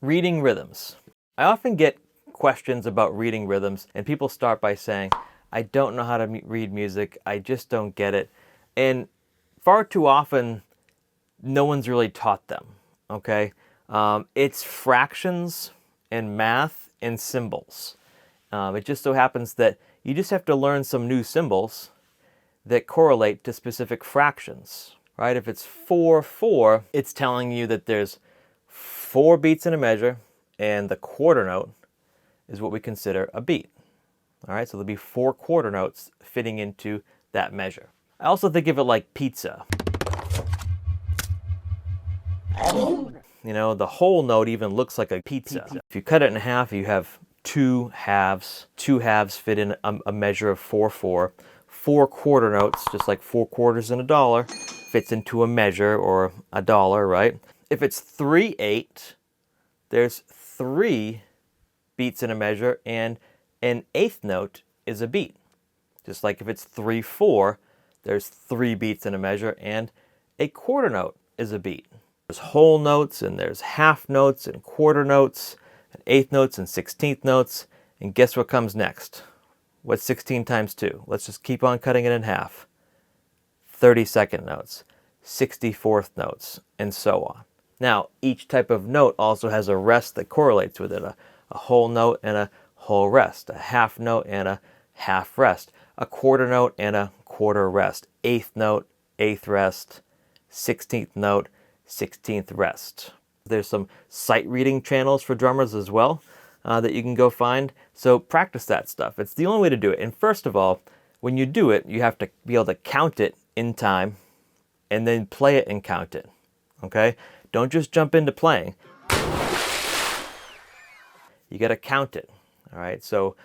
Reading rhythms. I often get questions about reading rhythms, and people start by saying, I don't know how to read music, I just don't get it. And far too often, no one's really taught them, okay? It's fractions and math and symbols. It just so happens that you just have to learn some new symbols that correlate to specific fractions, right? If it's 4/4, it's telling you that there's 4 beats in a measure, and the quarter note is what we consider a beat. All right, so there'll be 4 quarter notes fitting into that measure. I also think of it like pizza. You know, the whole note even looks like a pizza. If you cut it in half, you have 2 halves. 2 halves fit in a measure of 4/4. 4 quarter notes, just like 4 quarters in a dollar, fits into a measure or a dollar, right? If it's 3/8, there's 3 beats in a measure, and an eighth note is a beat. Just like if it's 3/4, there's 3 beats in a measure, and a quarter note is a beat. There's whole notes, and there's half notes, and quarter notes, and eighth notes, and 16th notes. And guess what comes next? What's 16 times 2? Let's just keep on cutting it in half. 32nd notes, 64th notes, and so on. Now, each type of note also has a rest that correlates with it, a whole note and a whole rest, a half note and a half rest, a quarter note and a quarter rest, eighth note, eighth rest, 16th note, 16th rest. There's some sight reading channels for drummers as well that you can go find. So practice that stuff. It's the only way to do it. And first of all, when you do it, you have to be able to count it in time and then play it and count it. Okay? Don't just jump into playing. You got to count it. All right? So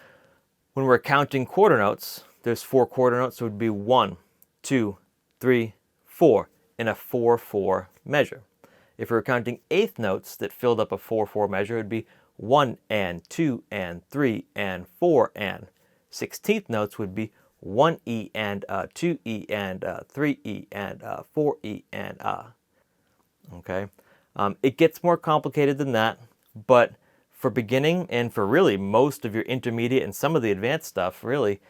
when we're counting quarter notes, there's 4 quarter notes, so it would be 1, 2, 3, 4 in a 4/4 measure. If we were counting eighth notes that filled up a 4/4 measure, it would be 1 and 2 and 3 and 4 and. 16th notes would be 1E and 2E and 3E and 4E and Okay? It gets more complicated than that, but for beginning and for really most of your intermediate and some of the advanced stuff, really,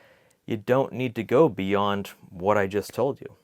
you don't need to go beyond what I just told you.